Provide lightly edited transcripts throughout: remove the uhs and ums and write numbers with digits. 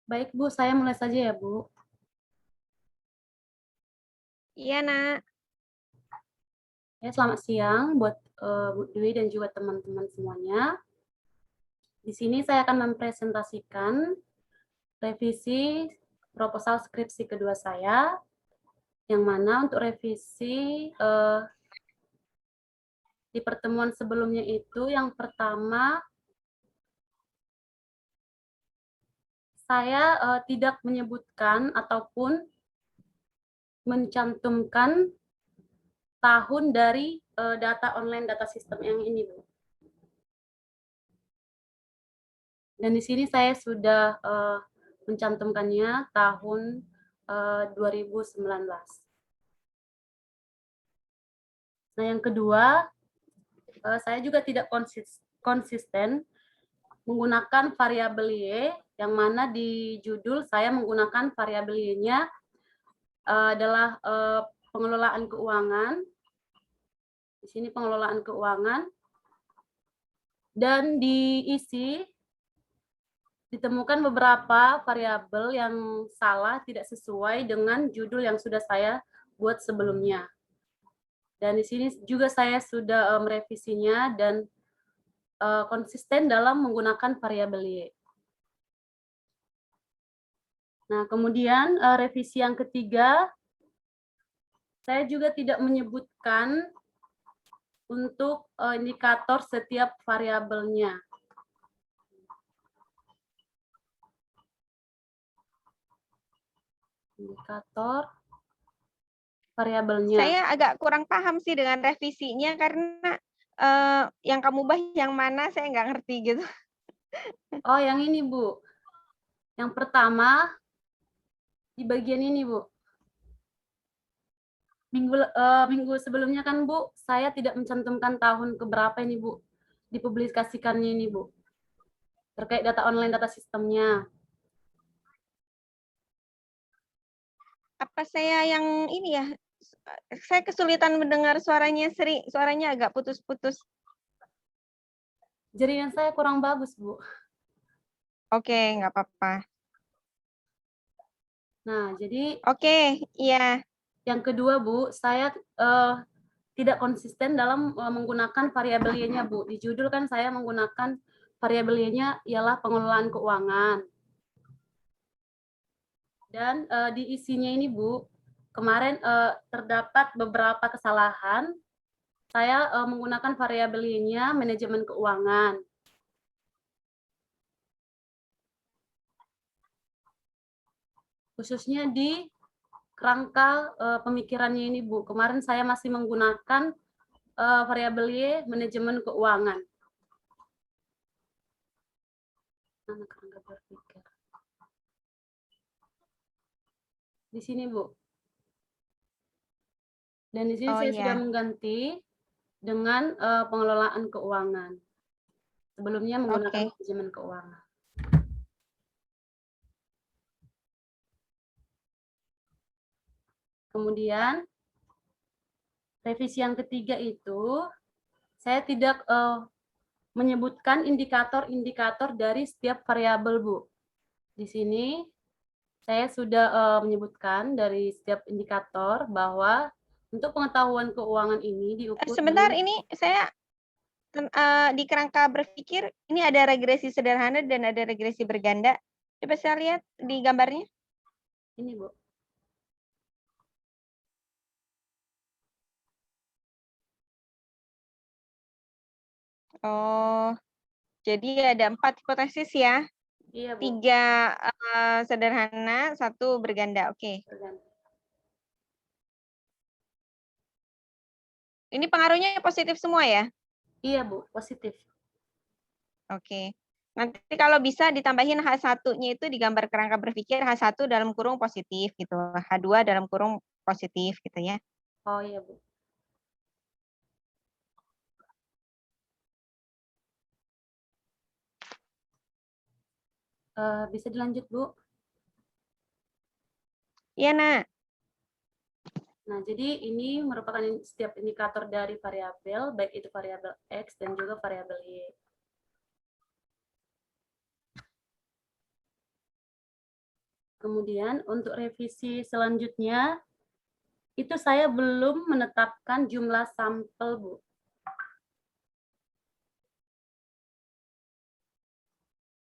Baik, Bu, saya mulai saja ya, Bu. Iya, Nak. Ya, selamat siang buat Bu Dwi dan juga teman-teman semuanya. Di sini saya akan mempresentasikan revisi proposal skripsi kedua saya, yang mana untuk revisi di pertemuan sebelumnya itu yang pertama saya tidak menyebutkan ataupun mencantumkan tahun dari data online data system yang ini, Bu. Dan di sini saya sudah mencantumkannya tahun 2019. Nah, yang kedua, saya juga tidak konsisten menggunakan variabel Y, yang mana di judul saya menggunakan variabel Y-nya adalah pengelolaan keuangan. Di sini pengelolaan keuangan. Dan diisi ditemukan beberapa variabel yang salah, tidak sesuai dengan judul yang sudah saya buat sebelumnya. Dan di sini juga saya sudah merevisinya dan konsisten dalam menggunakan variabel Y. Nah, kemudian revisi yang ketiga, saya juga tidak menyebutkan untuk indikator setiap variabelnya. Indikator variabelnya. Saya agak kurang paham sih dengan revisinya karena yang kamu ubah yang mana saya nggak ngerti gitu. Oh, yang ini, Bu. Yang pertama, di bagian ini, Bu. Minggu sebelumnya kan, Bu, saya tidak mencantumkan tahun keberapa ini, Bu, dipublikasikannya ini, Bu, terkait data online data sistemnya. Apa saya yang ini ya? Saya kesulitan mendengar suaranya Sri, suaranya agak putus-putus. Jaringan saya kurang bagus, Bu. Oke, nggak apa-apa. Nah, jadi Oke, iya. yang kedua, Bu, saya tidak konsisten dalam menggunakan variabel Y-nya, Bu. Di judul kan saya menggunakan variabel Y-nya ialah pengelolaan keuangan. Dan di isinya ini, Bu, kemarin terdapat beberapa kesalahan. Saya menggunakan variabel Y-nya manajemen keuangan. Khususnya di kerangka pemikirannya ini, Bu. Kemarin saya masih menggunakan variabel Y manajemen keuangan. Mana kerangka berpikir? Di sini, Bu. Dan di sini Oh saya sudah iya. mengganti dengan pengelolaan keuangan. Sebelumnya menggunakan Oke. manajemen keuangan. Kemudian revisi yang ketiga itu saya tidak menyebutkan indikator-indikator dari setiap variabel, Bu. Di sini saya sudah menyebutkan dari setiap indikator bahwa untuk pengetahuan keuangan ini diukur Sebentar, dengan ini saya di kerangka berpikir ini ada regresi sederhana dan ada regresi berganda. Coba saya lihat di gambarnya. ini, Bu. Oh, jadi ada 4 hipotesis ya. Iya, Bu. 3 sederhana, 1 berganda. Oke. Ini pengaruhnya positif semua ya? Iya, Bu, positif. Oke. Nanti kalau bisa ditambahin H1-nya itu di gambar kerangka berpikir H1 dalam kurung positif gitu, H2 dalam kurung positif gitu ya. Oh iya, Bu. Bisa dilanjut, Bu? Iya, Nak. Nah, jadi ini merupakan setiap indikator dari variabel, baik itu variabel X dan juga variabel Y. Kemudian untuk revisi selanjutnya, itu saya belum menetapkan jumlah sampel, Bu.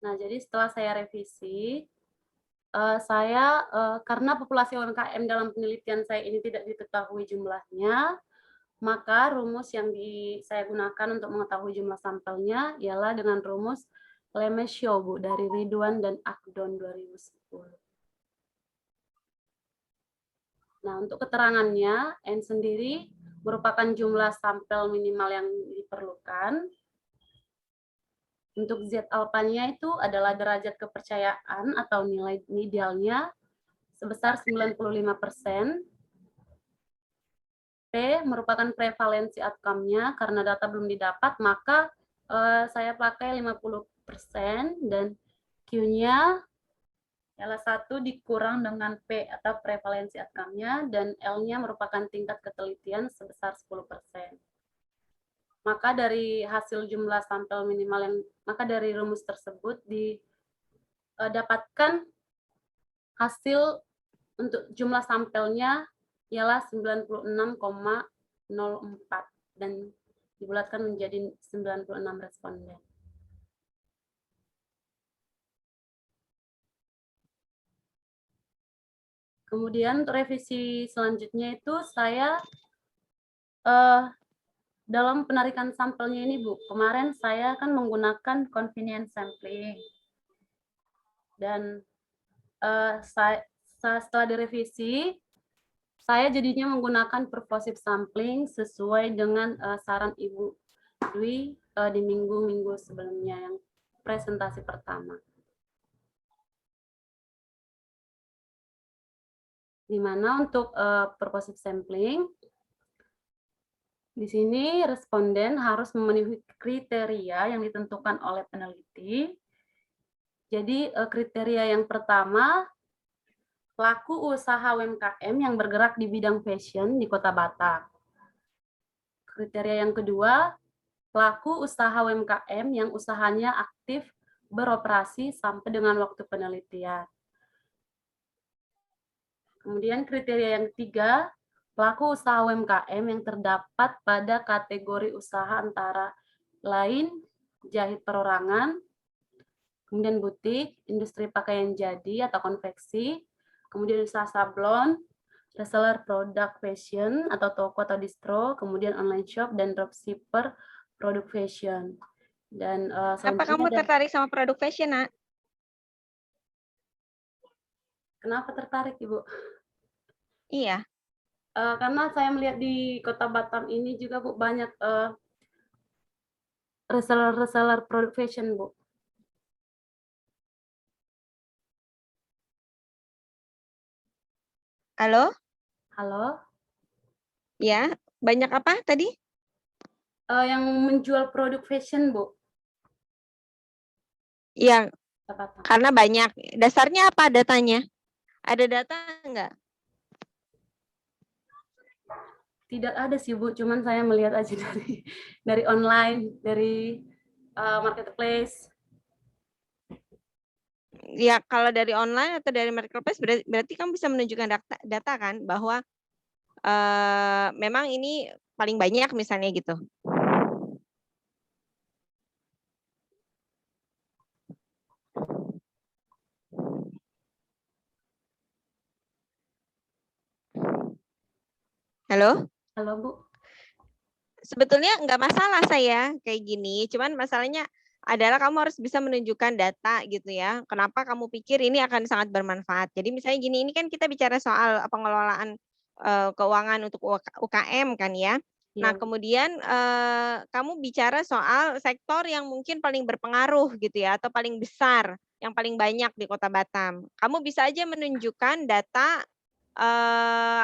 Nah, jadi setelah saya revisi, karena populasi UMKM dalam penelitian saya ini tidak diketahui jumlahnya, maka rumus yang saya gunakan untuk mengetahui jumlah sampelnya ialah dengan rumus Lemeshow, Bu, dari Ridwan dan Akdon 2010. Nah, untuk keterangannya, N sendiri merupakan jumlah sampel minimal yang diperlukan. Untuk Z alpanya itu adalah derajat kepercayaan atau nilai idealnya sebesar 95%. P merupakan prevalensi outcome-nya, karena data belum didapat, maka saya pakai 50%, dan Q-nya adalah 1 dikurang dengan P atau prevalensi outcome-nya, dan L-nya merupakan tingkat ketelitian sebesar 10%. Maka dari hasil jumlah sampel minimal maka dari rumus tersebut didapatkan hasil untuk jumlah sampelnya ialah 96,04 dan dibulatkan menjadi 96 responden. Kemudian untuk revisi selanjutnya itu saya dalam penarikan sampelnya ini, Bu, kemarin saya kan menggunakan convenience sampling. Dan setelah direvisi, saya jadinya menggunakan purposive sampling sesuai dengan saran Ibu Dwi di minggu-minggu sebelumnya yang presentasi pertama. Di mana untuk purposive sampling, di sini responden harus memenuhi kriteria yang ditentukan oleh peneliti. Jadi kriteria yang pertama, pelaku usaha UMKM yang bergerak di bidang fashion di Kota Batak. Kriteria yang kedua, pelaku usaha UMKM yang usahanya aktif beroperasi sampai dengan waktu penelitian. Kemudian kriteria yang ketiga, pelaku usaha UMKM yang terdapat pada kategori usaha antara lain jahit perorangan, kemudian butik, industri pakaian jadi atau konveksi, kemudian usaha sablon, reseller produk fashion atau toko atau distro, kemudian online shop dan dropshipper produk fashion. Dan Apa kamu tertarik sama produk fashion, Nak? Kenapa tertarik, Ibu? Iya. Karena saya melihat di Kota Batam ini juga, Bu, banyak reseller produk fashion, Bu. Halo? Halo? Ya, banyak apa tadi? Yang menjual produk fashion, Bu. Iya, karena banyak. Dasarnya apa datanya? Ada data enggak? Tidak ada sih, Bu. Cuman saya melihat aja dari online, dari marketplace. Ya, kalau dari online atau dari marketplace berarti kamu bisa menunjukkan data kan bahwa memang ini paling banyak misalnya gitu. Halo? Halo, Bu. Sebetulnya nggak masalah saya kayak gini, cuman masalahnya adalah kamu harus bisa menunjukkan data gitu ya. Kenapa kamu pikir ini akan sangat bermanfaat? Jadi misalnya gini, ini kan kita bicara soal pengelolaan keuangan untuk UKM kan ya. Nah, Ya, kemudian kamu bicara soal sektor yang mungkin paling berpengaruh gitu ya, atau paling besar, yang paling banyak di Kota Batam. Kamu bisa aja menunjukkan data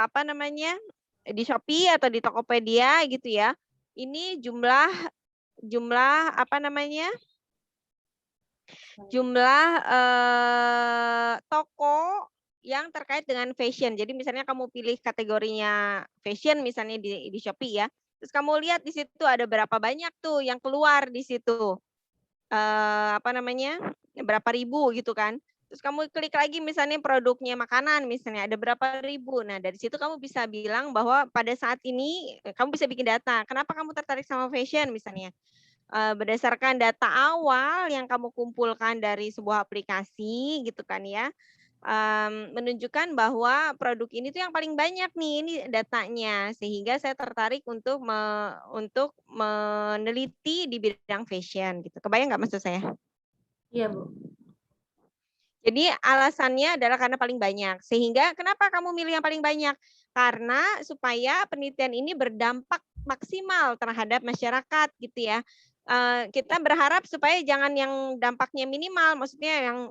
apa namanya di Shopee atau di Tokopedia gitu ya. Ini jumlah apa namanya? Jumlah toko yang terkait dengan fashion. Jadi misalnya kamu pilih kategorinya fashion misalnya di Shopee ya. Terus kamu lihat di situ ada berapa banyak tuh yang keluar di situ. Apa namanya? Berapa ribu gitu kan. terus kamu klik lagi misalnya produknya makanan misalnya ada berapa ribu. Nah, dari situ kamu bisa bilang bahwa pada saat ini kamu bisa bikin data. Kenapa kamu tertarik sama fashion misalnya? Berdasarkan data awal yang kamu kumpulkan dari sebuah aplikasi gitu kan ya. Menunjukkan bahwa produk ini tuh yang paling banyak nih ini datanya, sehingga saya tertarik untuk meneliti di bidang fashion gitu. Kebayang nggak maksud saya? Iya, Bu. Jadi alasannya adalah karena paling banyak. Sehingga kenapa kamu milih yang paling banyak? Karena supaya penelitian ini berdampak maksimal terhadap masyarakat gitu ya. Kita berharap supaya jangan yang dampaknya minimal, maksudnya yang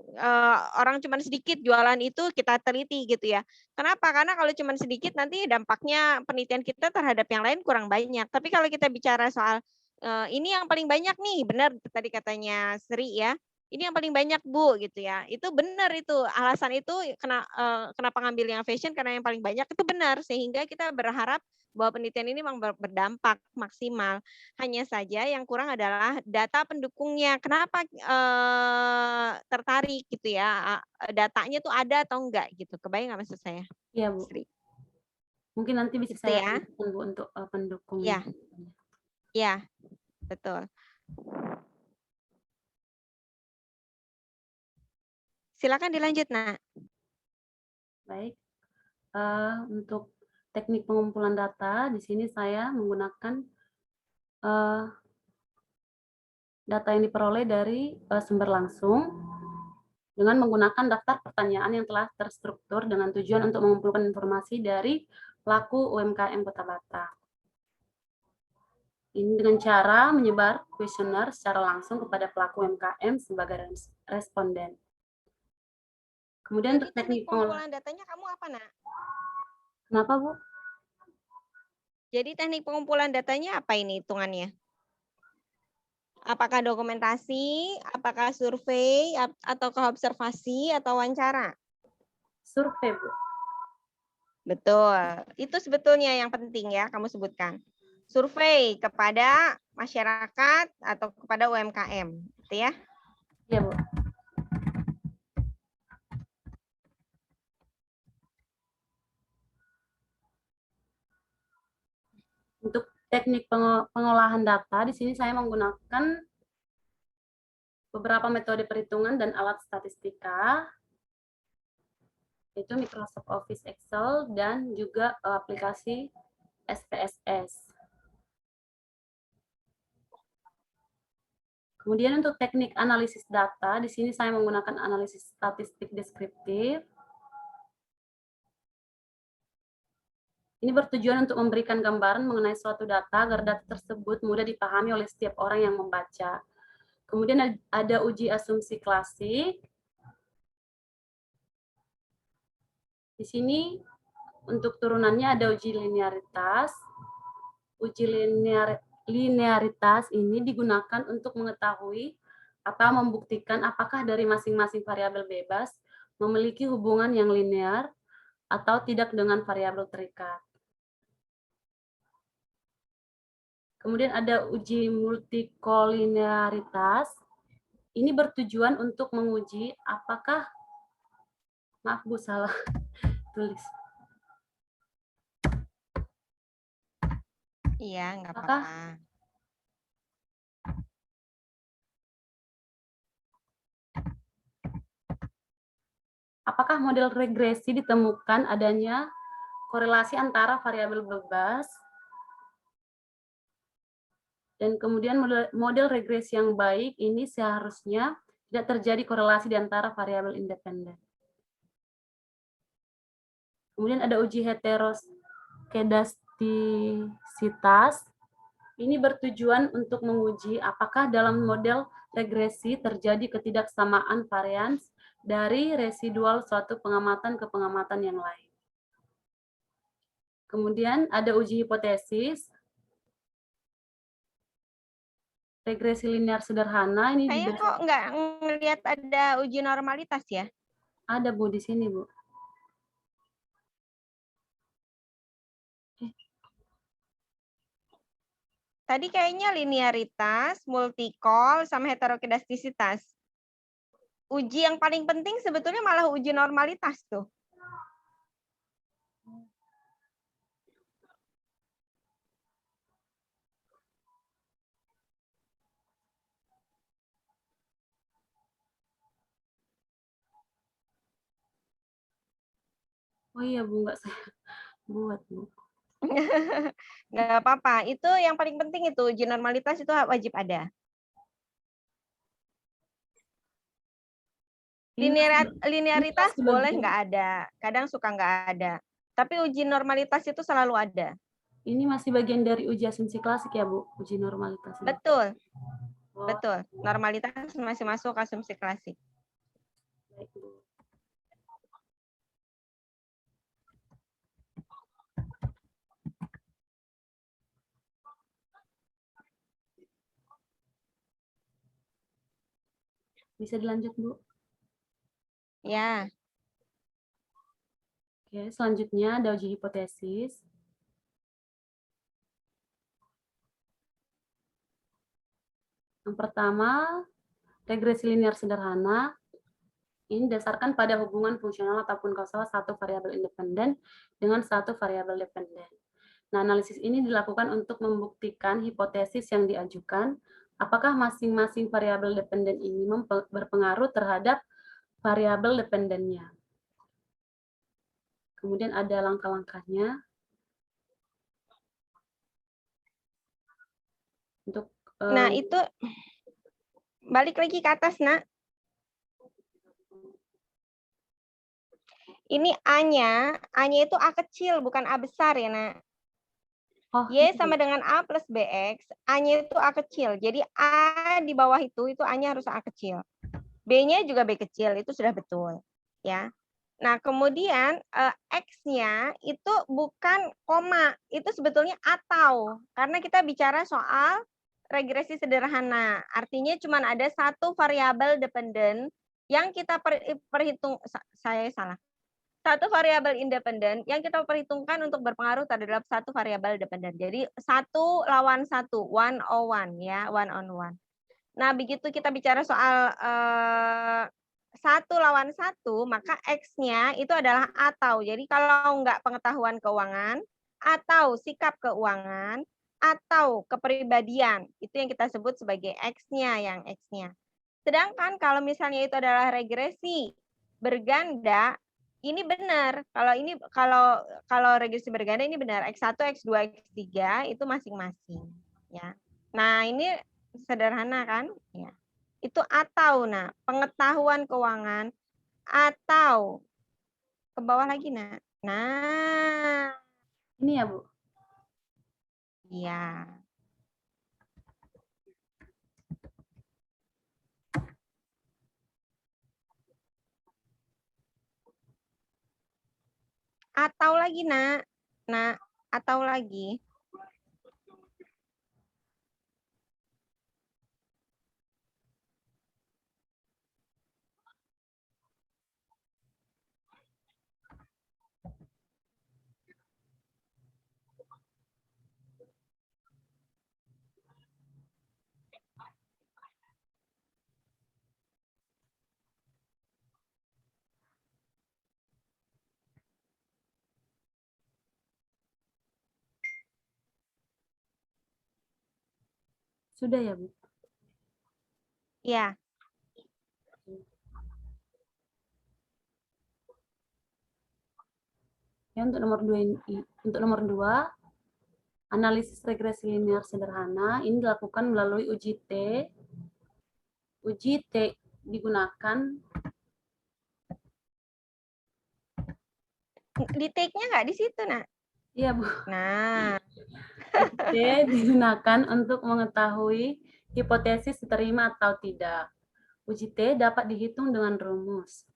orang cuma sedikit jualan itu kita teliti gitu ya. Kenapa? Karena kalau cuma sedikit nanti dampaknya penelitian kita terhadap yang lain kurang banyak. Tapi kalau kita bicara soal ini yang paling banyak nih, benar tadi katanya Sri ya. Ini yang paling banyak Bu gitu ya. Itu benar itu. Alasan itu kenapa ngambil yang fashion karena yang paling banyak itu benar sehingga kita berharap bahwa penelitian ini memang berdampak maksimal. Hanya saja yang kurang adalah data pendukungnya. Kenapa tertarik gitu ya? Datanya tuh ada atau enggak gitu. Kebayang nggak maksud saya? Iya, Bu. Sri? Mungkin nanti bisa Itu saya ya. ajukan, Bu, untuk pendukungnya. Iya, iya, betul. Silakan dilanjut, Nak. Baik. Untuk teknik pengumpulan data, di sini saya menggunakan data yang diperoleh dari sumber langsung dengan menggunakan daftar pertanyaan yang telah terstruktur dengan tujuan untuk mengumpulkan informasi dari pelaku UMKM Kota Batam. Ini dengan cara menyebar kuesioner secara langsung kepada pelaku UMKM sebagai responden. Kemudian Jadi untuk teknik teknik pengolahan, pengumpulan datanya kamu apa, Nak? kenapa Bu? Jadi teknik pengumpulan datanya apa ini hitungannya? Apakah dokumentasi, apakah survei, ataukah observasi, atau wawancara? Survei Bu. Betul. Itu sebetulnya yang penting ya kamu sebutkan. Survei kepada masyarakat atau kepada UMKM, gitu ya. Iya Bu. Untuk teknik pengolahan data, di sini saya menggunakan beberapa metode perhitungan dan alat statistika, yaitu Microsoft Office Excel dan juga aplikasi SPSS. Kemudian untuk teknik analisis data, di sini saya menggunakan analisis statistik deskriptif. Ini bertujuan untuk memberikan gambaran mengenai suatu data agar data tersebut mudah dipahami oleh setiap orang yang membaca. Kemudian ada uji asumsi klasik. Di sini untuk turunannya ada uji linearitas. Uji linearitas ini digunakan untuk mengetahui atau membuktikan apakah dari masing-masing variabel bebas memiliki hubungan yang linear atau tidak dengan variabel terikat. Kemudian ada uji multikolinearitas. Ini bertujuan untuk menguji apakah, maaf Bu, salah tulis. Iya, nggak Apakah apa-apa. apakah model regresi ditemukan adanya korelasi antara variabel bebas dan kemudian model regresi yang baik ini seharusnya tidak terjadi korelasi di antara variabel independen. Kemudian ada uji heteroskedastisitas. Ini bertujuan untuk menguji apakah dalam model regresi terjadi ketidaksamaan varians dari residual suatu pengamatan ke pengamatan yang lain. Kemudian ada uji hipotesis. Regresi linear sederhana ini Saya kok nggak ngelihat ada uji normalitas ya? ada Bu di sini Bu. Tadi kayaknya linearitas, multikol, sama heterokedastisitas. uji yang paling penting sebetulnya malah uji normalitas tuh. Oh iya Bu, nggak saya buat Bu. Nggak apa-apa. Itu yang paling penting itu uji normalitas itu wajib ada. Ini Linearitas masih boleh bagian, nggak ada, kadang suka nggak ada. Tapi uji normalitas itu selalu ada. ini masih bagian dari uji asumsi klasik ya Bu, uji normalitas ini. Betul, Oh, betul. Normalitas masih masuk asumsi klasik. baik Bu. Bisa dilanjut Bu. Ya, Oke, selanjutnya ada uji hipotesis. Yang pertama, regresi linear sederhana. Ini didasarkan pada hubungan fungsional ataupun kausal satu variabel independen dengan satu variabel dependen. Nah, analisis ini dilakukan untuk membuktikan hipotesis yang diajukan, apakah masing-masing variabel dependen ini berpengaruh terhadap variabel dependennya. Kemudian ada langkah-langkahnya. Untuk nah itu balik lagi ke atas, Nak. Ini A-nya itu A kecil, bukan A besar ya, Nak. oh, Y sama dengan A plus BX, A-nya itu A kecil. Jadi A di bawah itu A-nya harus A kecil. B-nya juga B kecil, itu sudah betul. Ya. Nah, kemudian X-nya itu bukan koma, itu sebetulnya atau. Karena kita bicara soal regresi sederhana. Artinya cuma ada satu variabel dependen yang kita perhitung, saya salah. Satu variabel independen yang kita perhitungkan untuk berpengaruh terhadap satu variabel dependen. Jadi satu lawan satu, one on one ya, one on one. Nah, begitu kita bicara soal satu lawan satu, maka X-nya itu adalah atau. Jadi kalau nggak pengetahuan keuangan, atau sikap keuangan, atau kepribadian, itu yang kita sebut sebagai X-nya, yang X-nya. Sedangkan kalau misalnya itu adalah regresi berganda, ini benar. Kalau regresi berganda ini benar. X1, X2, X3 itu masing-masing, ya. Nah, ini sederhana kan? Ya. Itu atau, nah, pengetahuan keuangan atau ke bawah lagi, nah. Nah, ini ya Bu. iya. Atau lagi, nak. Nah, atau lagi. Sudah ya Bu. Ya. Ya, untuk nomor 2, analisis regresi linear sederhana ini dilakukan melalui uji T. Uji T digunakan Di take-nya nggak di situ, nak? iya Bu. Nah, T digunakan untuk mengetahui hipotesis diterima atau tidak. Uji T dapat dihitung dengan rumus.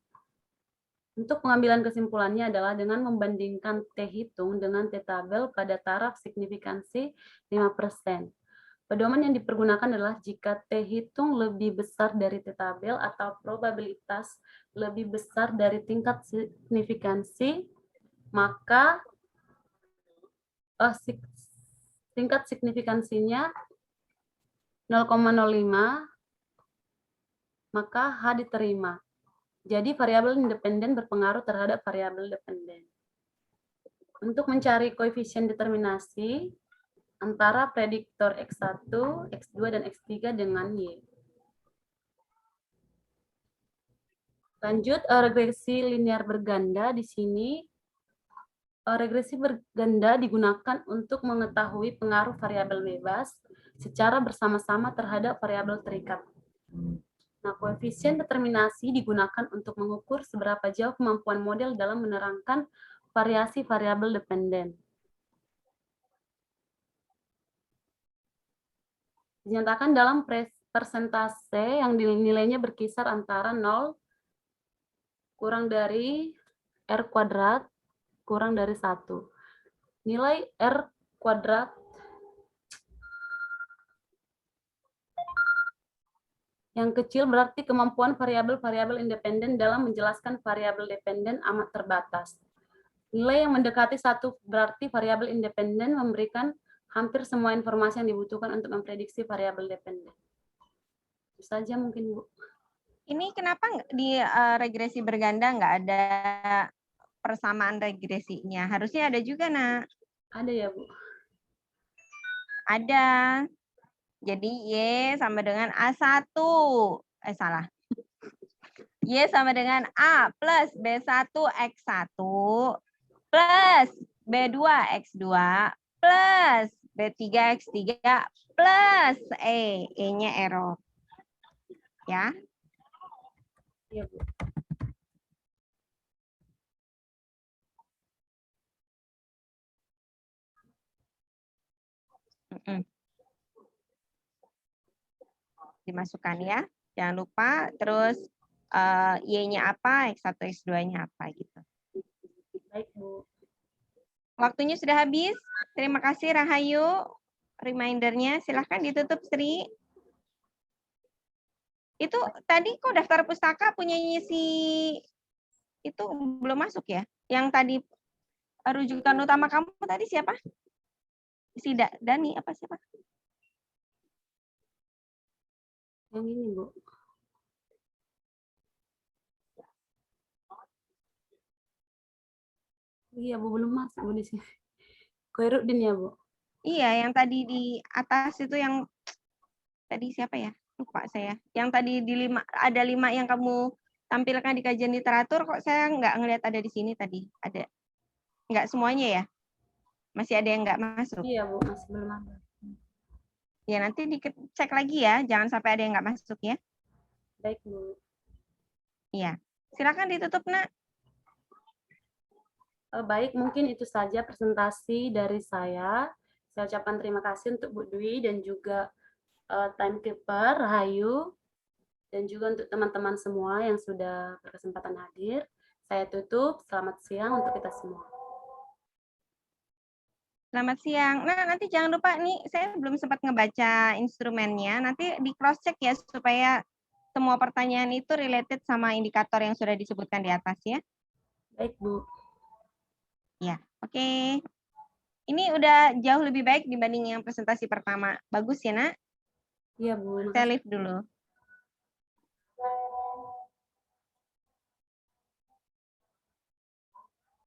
Untuk pengambilan kesimpulannya adalah dengan membandingkan T hitung dengan T tabel pada taraf signifikansi 5%. Pedoman yang dipergunakan adalah jika T hitung lebih besar dari T tabel atau probabilitas lebih besar dari tingkat signifikansi, maka tingkat signifikansinya 0,05, maka H diterima. Jadi variabel independen berpengaruh terhadap variabel dependen. Untuk mencari koefisien determinasi antara prediktor X1, X2, dan X3 dengan Y. Lanjut, regresi linear berganda. Di sini regresi berganda digunakan untuk mengetahui pengaruh variabel bebas secara bersama-sama terhadap variabel terikat. Nah, koefisien determinasi digunakan untuk mengukur seberapa jauh kemampuan model dalam menerangkan variasi variabel dependen. Dinyatakan dalam persentase yang nilainya berkisar antara 0 kurang dari R kuadrat kurang dari 1. Nilai R kuadrat yang kecil berarti kemampuan variabel-variabel independen dalam menjelaskan variabel dependen amat terbatas. Nilai yang mendekati 1 berarti variabel independen memberikan hampir semua informasi yang dibutuhkan untuk memprediksi variabel dependen. Itu saja mungkin, Bu. Ini kenapa di regresi berganda nggak ada persamaan regresinya? Harusnya ada juga, Nak. Ada ya, Bu? Ada. Jadi Y sama dengan A1. Salah. Y sama dengan A plus B1 X1 plus B2 X2 plus B3 X3 plus E. E-nya error. Ya. Iya, Bu. Dimasukkan ya. Jangan lupa. Terus Y-nya apa, X1, X2-nya apa gitu. Baik, Bu. Waktunya sudah habis. Terima kasih Rahayu. Remindernya silahkan ditutup, Sri. Itu tadi kok daftar pustaka punyanya si itu belum masuk ya? Yang tadi rujukan utama kamu tadi siapa? Si Dani apa siapa? Yang ini, Bu. Iya, Bu, belum masuk, Bu, di sini. Koirudin ya, Bu? Iya, yang tadi di atas itu yang tadi siapa ya? Lupa saya. Yang tadi di ada 5 yang kamu tampilkan di kajian literatur, kok saya nggak ngelihat ada di sini tadi. Ada. Nggak semuanya ya? Masih ada yang nggak masuk? Iya, Bu, masih belum ada. Ya, nanti dicek lagi ya. Jangan sampai ada yang nggak masuk ya. Baik, Bu. Iya. Silakan ditutup, Nak. Baik, mungkin itu saja presentasi dari saya. Saya ucapkan terima kasih untuk Bu Dwi dan juga timekeeper Rahayu, dan juga untuk teman-teman semua yang sudah berkesempatan hadir. Saya tutup. Selamat siang untuk kita semua. Selamat siang. Nah, nanti jangan lupa nih, saya belum sempat ngebaca instrumennya. Nanti di cross check ya supaya semua pertanyaan itu related sama indikator yang sudah disebutkan di atas ya. Baik, Bu. Ya, oke. Ini udah jauh lebih baik dibanding yang presentasi pertama. Bagus ya, Nak? Iya, Bu. Saya live dulu.